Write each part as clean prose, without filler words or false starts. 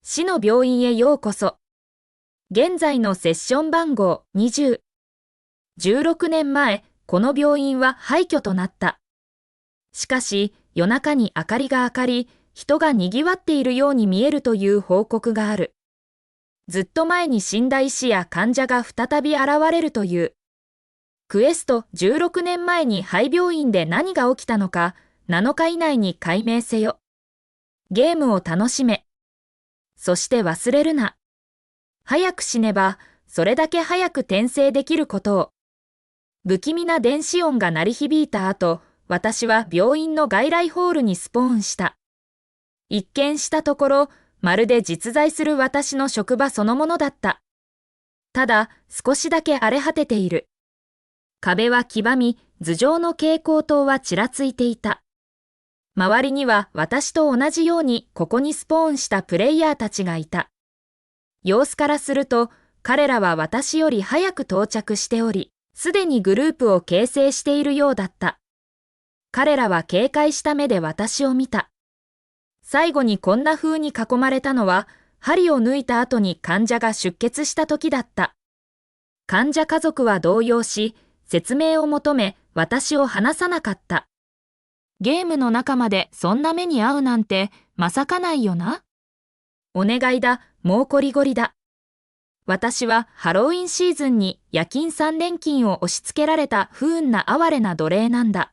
市の病院へようこそ。現在のセッション番号20。16年前、この病院は廃墟となった。しかし、夜中に明かりが明かり、人が賑わっているように見えるという報告がある。ずっと前に死んだ医師や患者が再び現れるという。クエスト16年前に廃病院で何が起きたのか、7日以内に解明せよ。ゲームを楽しめ。そして忘れるな。早く死ねば、それだけ早く転生できることを。不気味な電子音が鳴り響いた後、私は病院の外来ホールにスポーンした。一見したところ、まるで実在する私の職場そのものだった。ただ、少しだけ荒れ果てている。壁は黄ばみ、頭上の蛍光灯はちらついていた。周りには私と同じようにここにスポーンしたプレイヤーたちがいた。様子からすると、彼らは私より早く到着しており、すでにグループを形成しているようだった。彼らは警戒した目で私を見た。最後にこんな風に囲まれたのは、針を抜いた後に患者が出血した時だった。患者家族は動揺し、説明を求め、私を離さなかった。ゲームの中までそんな目に遭うなんて、まさかないよな。お願いだ、もうこりごりだ。私はハロウィンシーズンに夜勤3連勤を押し付けられた不運な哀れな奴隷なんだ。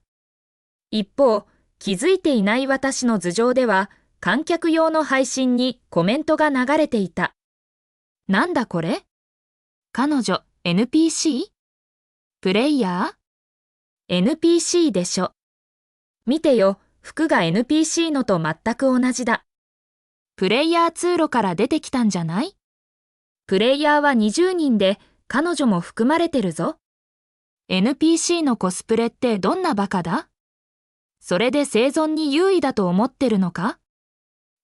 一方、気づいていない私の頭上では、観客用の配信にコメントが流れていた。なんだこれ？彼女、NPC？ プレイヤー？ NPC でしょ。見てよ、服が NPC のと全く同じだ。プレイヤー通路から出てきたんじゃない？プレイヤーは20人で、彼女も含まれてるぞ。NPC のコスプレってどんなバカだ？それで生存に優位だと思ってるのか？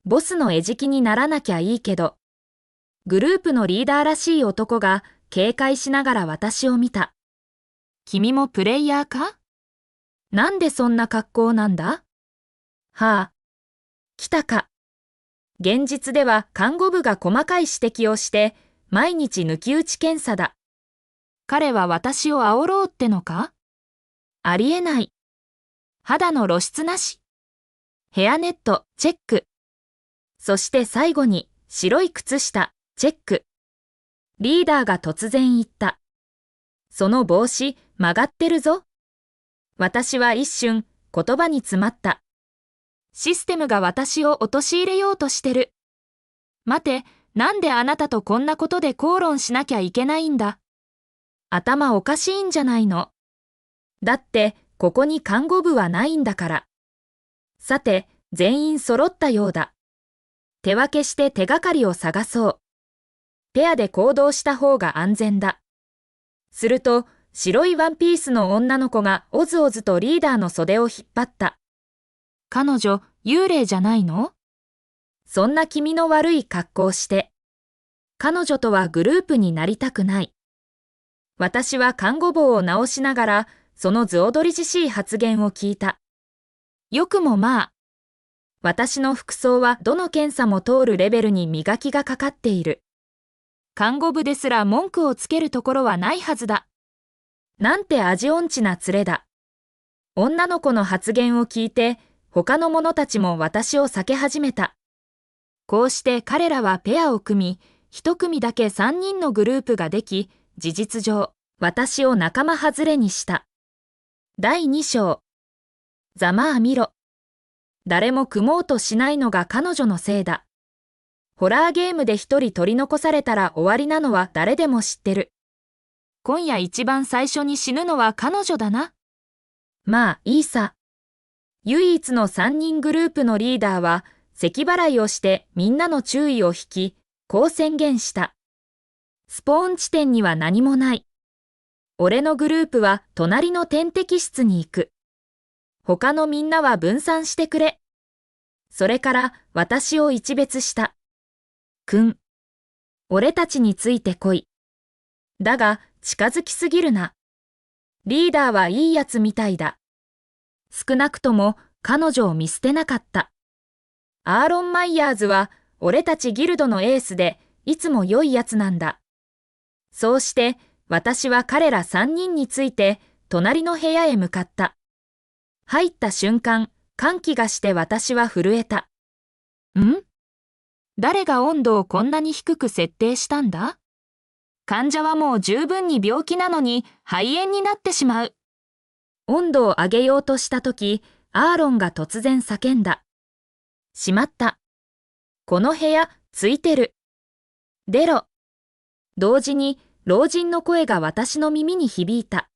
ボスの餌食にならなきゃいいけど。グループのリーダーらしい男が警戒しながら私を見た。君もプレイヤーか？なんでそんな格好なんだ？はあ。来たか。現実では看護部が細かい指摘をして、毎日抜き打ち検査だ。彼は私を煽ろうってのか？ありえない。肌の露出なし。ヘアネット、チェック。そして最後に、白い靴下、チェック。リーダーが突然言った。その帽子、曲がってるぞ。私は一瞬、言葉に詰まった。システムが私を陥れようとしてる。待て、なんであなたとこんなことで口論しなきゃいけないんだ。頭おかしいんじゃないの。だって、ここに看護部はないんだから。さて、全員揃ったようだ。手分けして手がかりを探そう。ペアで行動した方が安全だ。すると、白いワンピースの女の子がおずおずとリーダーの袖を引っ張った。彼女、幽霊じゃないの？そんな気味の悪い格好して。彼女とはグループになりたくない。私は看護棒を直しながら、そのず踊りじしい発言を聞いた。よくもまあ。私の服装はどの検査も通るレベルに磨きがかかっている。看護部ですら文句をつけるところはないはずだ。なんて味音痴な連れだ。女の子の発言を聞いて、他の者たちも私を避け始めた。こうして彼らはペアを組み、一組だけ3人のグループができ、事実上、私を仲間外れにした。第2章。ざまあみろ。誰も組もうとしないのが彼女のせいだ。ホラーゲームで一人取り残されたら終わりなのは誰でも知ってる。今夜一番最初に死ぬのは彼女だな。まあいいさ。唯一の3人グループのリーダーは、咳払いをしてみんなの注意を引き、こう宣言した。スポーン地点には何もない。俺のグループは隣の点滴室に行く。他のみんなは分散してくれ。それから私を一別した。俺たちについて来い。だが近づきすぎるな。リーダーはいいやつみたいだ。少なくとも彼女を見捨てなかった。アーロン・マイヤーズは俺たちギルドのエースで、いつも良いやつなんだ。そうして、私は彼ら3人について、隣の部屋へ向かった。入った瞬間、歓喜がして私は震えた。誰が温度をこんなに低く設定したんだ？患者はもう十分に病気なのに肺炎になってしまう。温度を上げようとしたとき、アーロンが突然叫んだ。しまった。この部屋、ついてる。出ろ。同時に、老人の声が私の耳に響いた。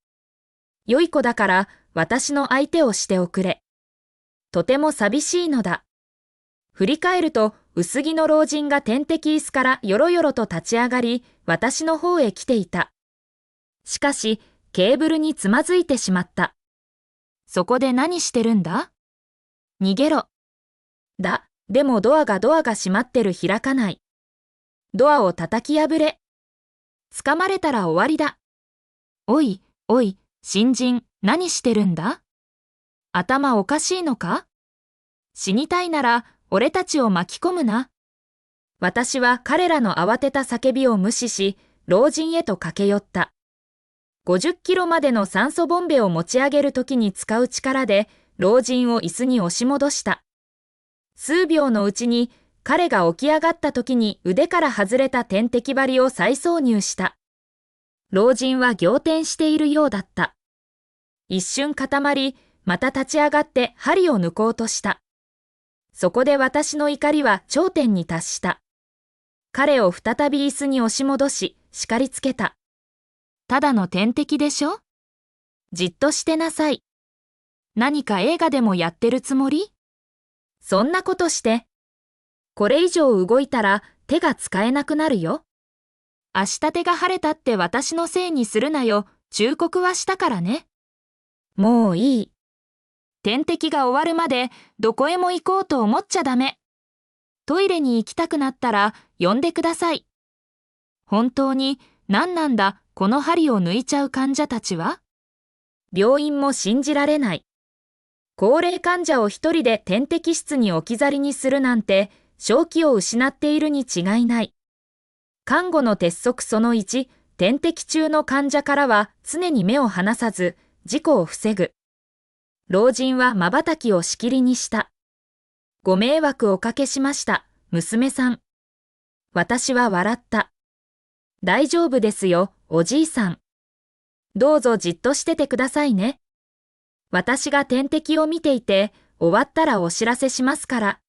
良い子だから私の相手をしておくれ。とても寂しいのだ。振り返ると薄着の老人が点滴椅子からよろよろと立ち上がり、私の方へ来ていた。しかし、ケーブルにつまずいてしまった。そこで何してるんだ？逃げろ。でもドアが閉まってる開かない。ドアを叩き破れ。掴まれたら終わりだ。おい、新人、何してるんだ？頭おかしいのか？死にたいなら、俺たちを巻き込むな。私は彼らの慌てた叫びを無視し、老人へと駆け寄った。50キロまでの酸素ボンベを持ち上げるときに使う力で、老人を椅子に押し戻した。数秒のうちに、彼が起き上がったときに腕から外れた点滴針を再挿入した。老人は仰天しているようだった。一瞬固まり、また立ち上がって針を抜こうとした。そこで私の怒りは頂点に達した。彼を再び椅子に押し戻し、叱りつけた。ただの点滴でしょ？じっとしてなさい。何か映画でもやってるつもり？そんなことして。これ以上動いたら手が使えなくなるよ。明日手が晴れたって私のせいにするなよ。忠告はしたからね。もういい。点滴が終わるまでどこへも行こうと思っちゃダメ。トイレに行きたくなったら呼んでください。本当に何なんだこの針を抜いちゃう患者たちは？病院も信じられない。高齢患者を一人で点滴室に置き去りにするなんて正気を失っているに違いない。看護の鉄則その1、点滴中の患者からは常に目を離さず、事故を防ぐ。老人は瞬きをしきりにした。ご迷惑おかけしました、娘さん。私は笑った。大丈夫ですよ、おじいさん。どうぞじっとしててくださいね。私が点滴を見ていて、終わったらお知らせしますから。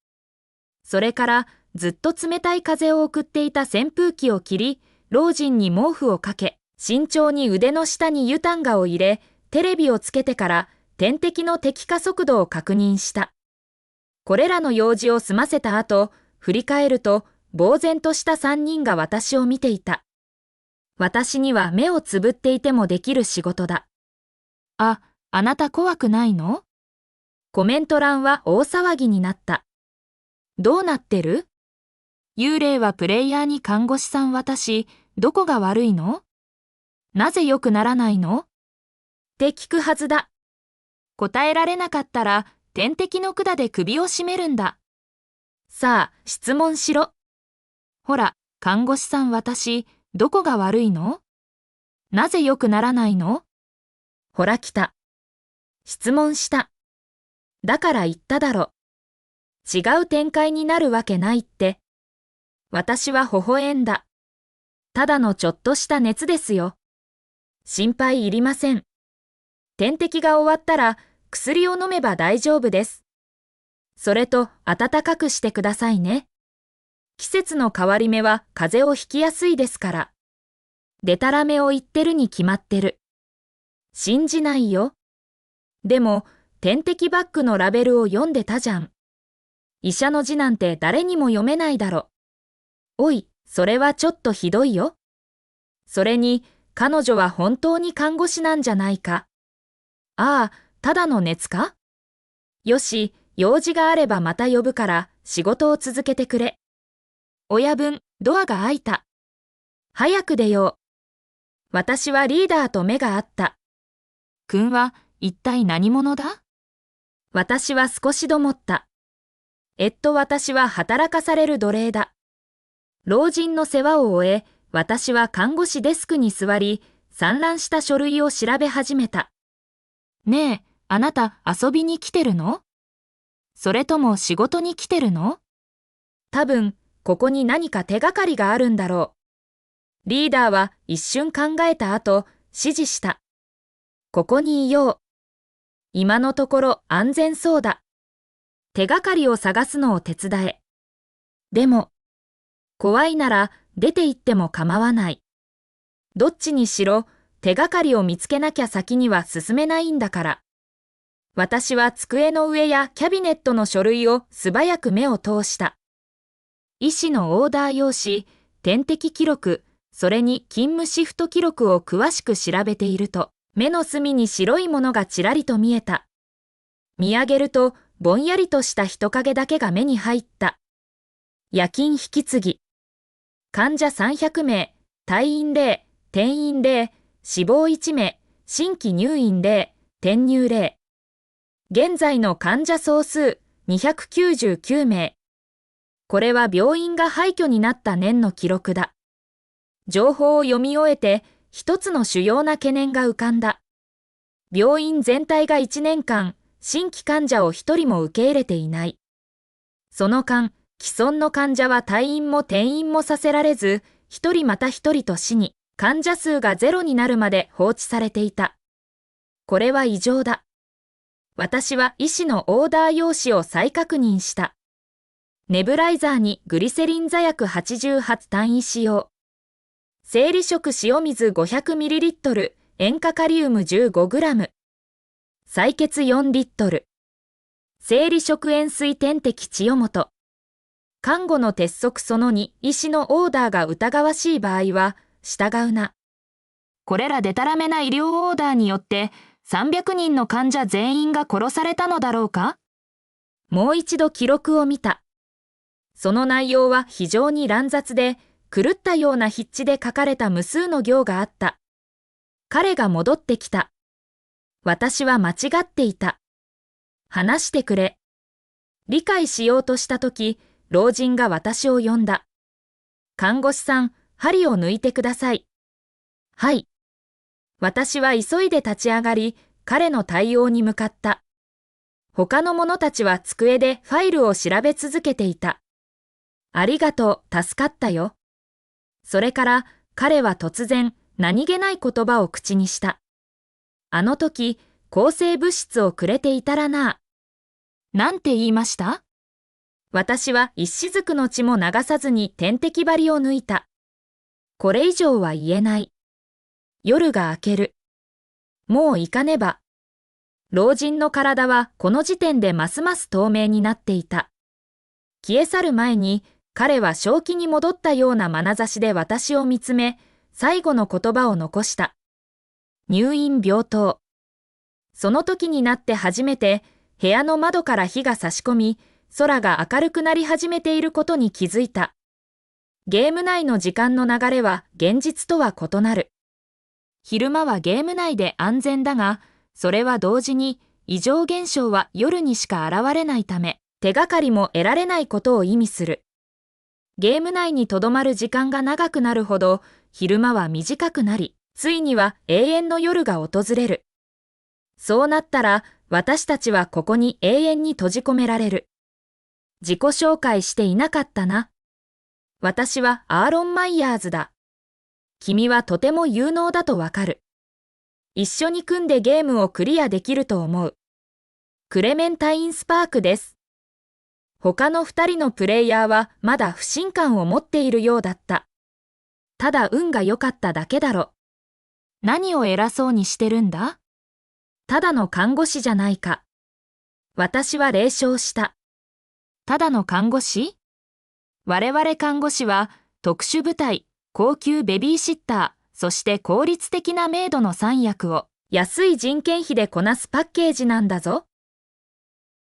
それからずっと冷たい風を送っていた扇風機を切り、老人に毛布をかけ、慎重に腕の下に湯丹がを入れ、テレビをつけてから点滴の滴下速度を確認した。これらの用事を済ませた後、振り返ると、呆然とした3人が私を見ていた。私には目をつぶっていてもできる仕事だ。あなた怖くないの？コメント欄は大騒ぎになった。どうなってる？幽霊はプレイヤーに看護師さん渡し、どこが悪いの？なぜ良くならないの？って聞くはずだ。答えられなかったら、点滴の管で首を絞めるんだ。さあ、質問しろ。ほら、看護師さん私、どこが悪いの？なぜ良くならないの？ほら来た。質問した。だから言っただろ。違う展開になるわけないって。私は微笑んだ。ただのちょっとした熱ですよ。心配いりません。点滴が終わったら薬を飲めば大丈夫です。それと暖かくしてくださいね。季節の変わり目は風邪をひきやすいですから。でたらめを言ってるに決まってる。信じないよ。でも、点滴バッグのラベルを読んでたじゃん。医者の字なんて誰にも読めないだろ。おい、それはちょっとひどいよ。それに、彼女は本当に看護師なんじゃないか。ああ、ただの熱か？よし、用事があればまた呼ぶから仕事を続けてくれ。親分、ドアが開いた。早く出よう。私はリーダーと目が合った。君は一体何者だ？私は少しどもった。私は働かされる奴隷だ。老人の世話を終え、私は看護師デスクに座り、散乱した書類を調べ始めた。ねえ、あなた遊びに来てるの？それとも仕事に来てるの？多分、ここに何か手がかりがあるんだろう。リーダーは一瞬考えた後、指示した。ここにいよう。今のところ安全そうだ。手がかりを探すのを手伝え。でも、怖いなら出て行っても構わない。どっちにしろ手がかりを見つけなきゃ先には進めないんだから。私は机の上やキャビネットの書類を素早く目を通した。医師のオーダー用紙、点滴記録、それに勤務シフト記録を詳しく調べていると、目の隅に白いものがちらりと見えた。見上げると、ぼんやりとした人影だけが目に入った。夜勤引き継ぎ。患者300名、退院0、転院0、死亡1名、新規入院0、転入0。現在の患者総数299名。これは病院が廃墟になった年の記録だ。情報を読み終えて、一つの主要な懸念が浮かんだ。病院全体が1年間、新規患者を一人も受け入れていない。その間、既存の患者は退院も転院もさせられず、一人また一人と死に、患者数がゼロになるまで放置されていた。これは異常だ。私は医師のオーダー用紙を再確認した。ネブライザーにグリセリン座薬88単位使用。生理食塩水 500ml、塩化カリウム 15g。採血4リットル。生理食塩水点滴千代本。看護の鉄則その2、医師のオーダーが疑わしい場合は、従うな。これらデタラメな医療オーダーによって、300人の患者全員が殺されたのだろうか？もう一度記録を見た。その内容は非常に乱雑で、狂ったような筆致で書かれた無数の行があった。彼が戻ってきた。私は間違っていた。話してくれ。理解しようとしたとき、老人が私を呼んだ。看護師さん、針を抜いてください。はい。私は急いで立ち上がり、彼の対応に向かった。他の者たちは机でファイルを調べ続けていた。ありがとう、助かったよ。それから彼は突然何気ない言葉を口にした。あの時、抗生物質をくれていたらな。なんて言いました？私は一雫の血も流さずに点滴針を抜いた。これ以上は言えない。夜が明ける。もう行かねば。老人の体はこの時点でますます透明になっていた。消え去る前に彼は正気に戻ったような眼差しで私を見つめ、最後の言葉を残した。入院病棟。その時になって初めて部屋の窓から火が差し込み、空が明るくなり始めていることに気づいた。ゲーム内の時間の流れは現実とは異なる。昼間はゲーム内で安全だが、それは同時に異常現象は夜にしか現れないため、手がかりも得られないことを意味する。ゲーム内にとどまる時間が長くなるほど、昼間は短くなり、ついには永遠の夜が訪れる。そうなったら、私たちはここに永遠に閉じ込められる。自己紹介していなかったな。私はアーロン・マイヤーズだ。君はとても有能だとわかる。一緒に組んでゲームをクリアできると思う。クレメンタイン・スパークです。他の2人のプレイヤーはまだ不信感を持っているようだった。ただ運が良かっただけだろ。何を偉そうにしてるんだ？ただの看護師じゃないか。私は冷笑した。ただの看護師？我々看護師は特殊部隊、高級ベビーシッター、そして効率的なメイドの3役を安い人件費でこなすパッケージなんだぞ。